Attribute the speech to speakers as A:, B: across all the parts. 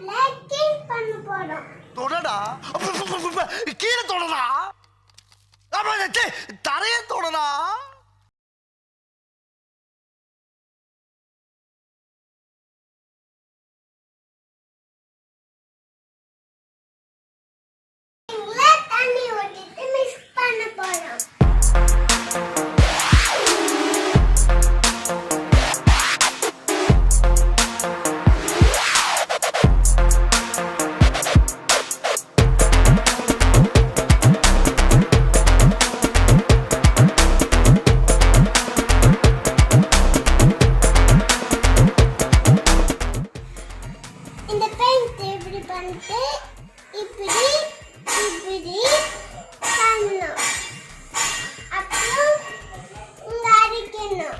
A: Liking பண்ண போறோம்.
B: தொடடா. கீழே தொடடா. அப்ப தரைய தொடடா.
A: தண்ணி ஊத்திட்டு மிக்ஸ் பண்ண போறோம். இந்த பெயிண்ட் இப்படி பண்ணிட்டு இப்படி பண்ணணும். அப்புறம் இங்க அடிக்கணும்.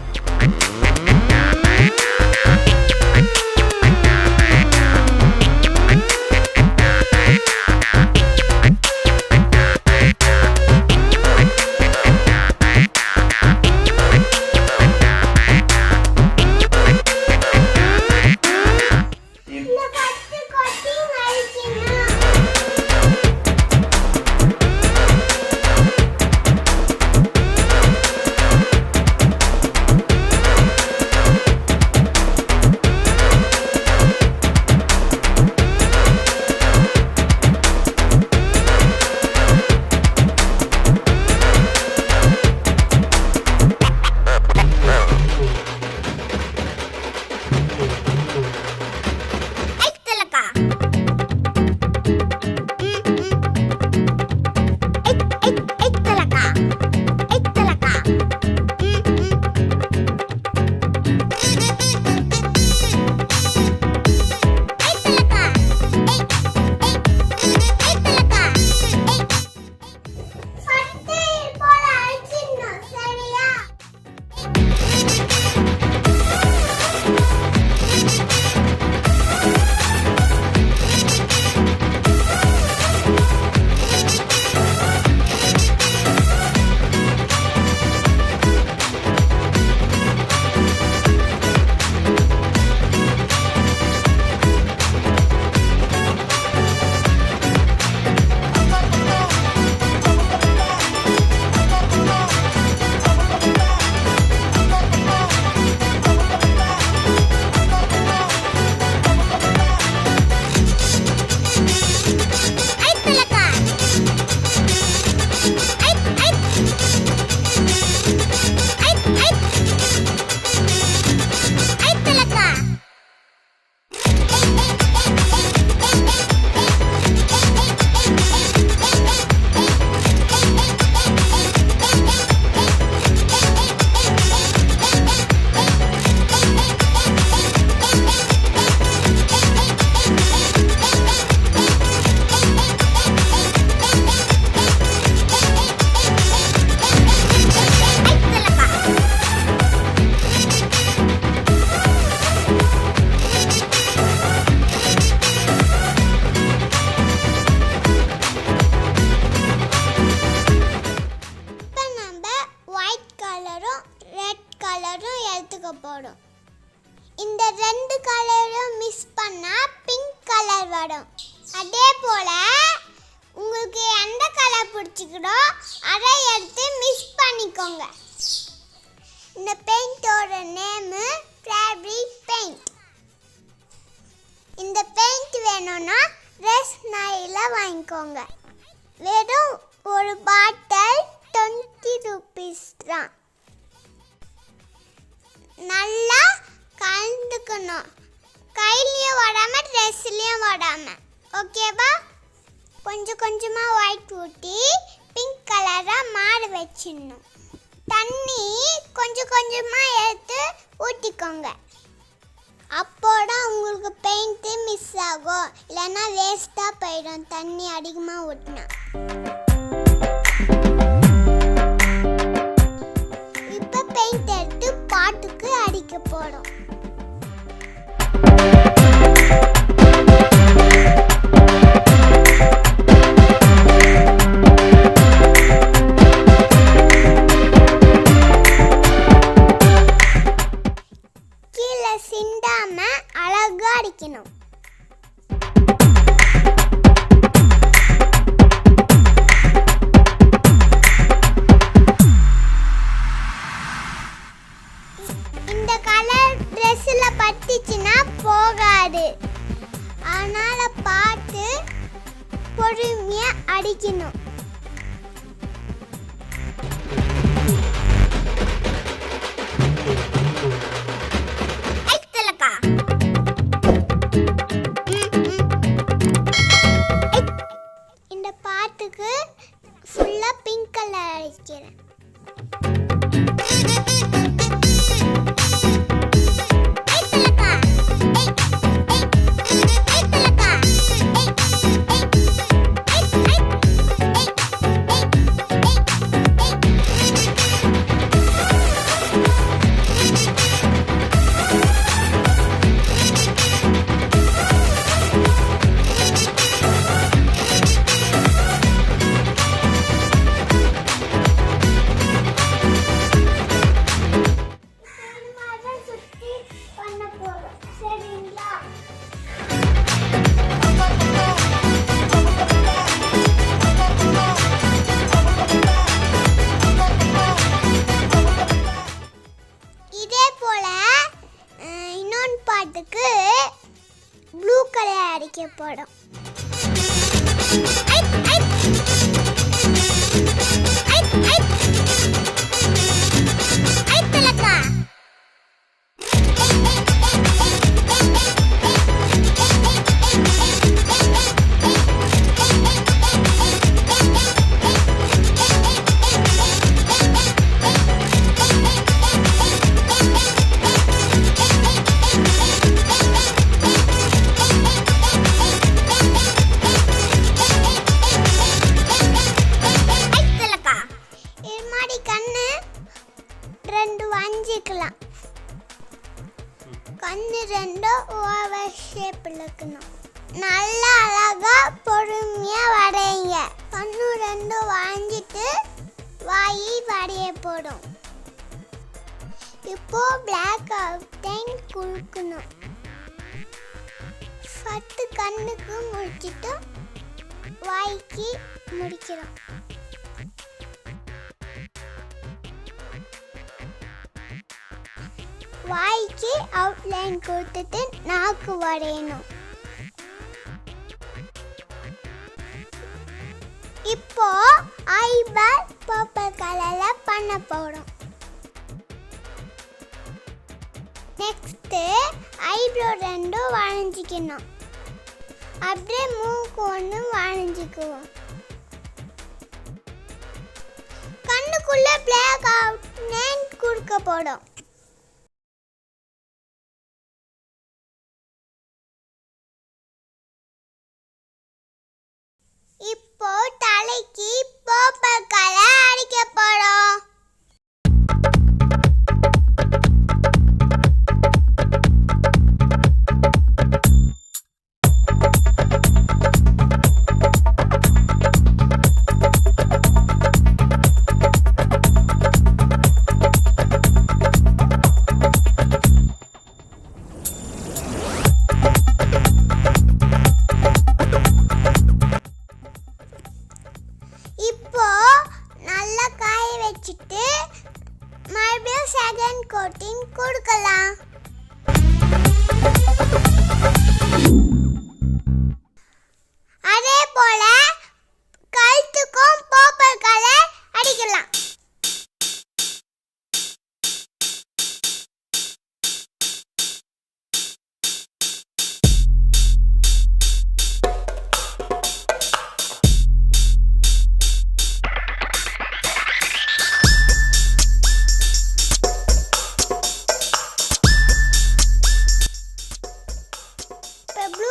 A: போடும். இந்த ரெண்டு கலரும் மிக்ஸ் பண்ணா பிங்க் கலர் வரும். அதே போல உங்களுக்கு எந்த கலர் பிடிச்சிக்கிறோ அதை எடுத்து மிக்ஸ் பண்ணிக்கோங்க. இந்த பெயிண்டோட நேம் ஃபேப்ரிக் பெயிண்ட். இந்த பெயிண்ட் வேணும்னா ரெஸ் நாயில வாங்கிக்கோங்க. வெறும் ஒரு பாட்டில் 20 rupees தான். நல்லா கலந்துக்கணும். கையிலையும் வராம ட்ரெஸ்லையும் வராம. ஓகேவா? கொஞ்சம் கொஞ்சமாக ஒயிட் ஊற்றி பிங்க் கலராக மாற வச்சிடணும். தண்ணி கொஞ்சம் கொஞ்சமாக எடுத்து ஊற்றிக்கோங்க. அப்போதான் உங்களுக்கு பெயிண்ட்டு மிஸ் ஆகும். இல்லைன்னா வேஸ்ட்டாக போயிடும் தண்ணி அதிகமாக ஊற்றினா. இப்போ பெயிண்ட் எடுத்து பாட்டுக்கு அடிக்க போகிறோம். கீழே சிந்தாம அழகா அடிக்கணும். அடிக்கணும். இந்த பாட்டுக்கு ஃபுல்லா பிங்க் கலர் அடிக்கிறேன். இதே போல இன்னொன்று பாட்டுக்கு ப்ளூ கலர் அடிக்கப்படும். கண்ணு ரெண்டும் ஓவல் ஷேப்பில் இருக்கணும். நல்லா அழகா பொறுமையா வரைங்க. கண்ணு ரெண்டும் வரைஞ்சிட்டு வாயி வரைய போடும். இப்போ பிளாக் அவுட்லைன் கொடுக்கணும். ஃபர்ஸ்ட் கண்ணுக்கு முடிச்சிட்டு வாய்க்கு முடிக்கிறோம். வாய்க்கு அவுட்லைன் கொடுத்துட்டு நாக்கு வரையணும். இப்போ ஐபால் பர்பிள் கலர்ல பண்ண போறோம். நெக்ஸ்ட் ஐப்ரோ ரெண்டும் வரைஞ்சிக்கணும். அப்படியே மூக்கு ஒன்று வரைஞ்சிக்குவோம். கண்ணுக்குள்ள பிளாக் அவுட்லைன் கொடுக்க போறோம். இப்போ தலைக்கு பர்பிள் கலர் அடிக்க போறோம். இப்போ நல்லா காய வச்சுட்டு மறுபடியும் செகண்ட் கோட்டிங் கொடுக்கலாம். அதே போல கழுத்துக்கும் பர்பிள் கலர் அடிக்கலாம். ப்ளூ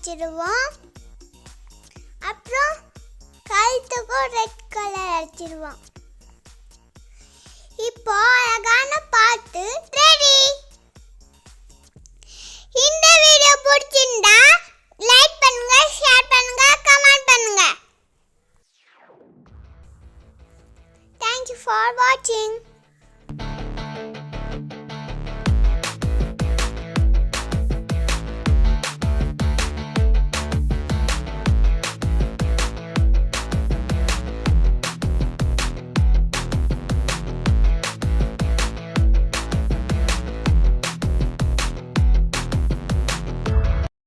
A: அடிச்சிடுவோம். அப்புறம் கழுத்துக்கும் ரெட் கலர் அடிச்சிடுவோம். இப்போ அழகான பாட்டு ரெடி. இந்த வீடியோ பிடிச்சிருந்தா லைக் பண்ணுங்க, ஷேர் பண்ணுங்க, கமெண்ட் பண்ணுங்க. Thank you for watching.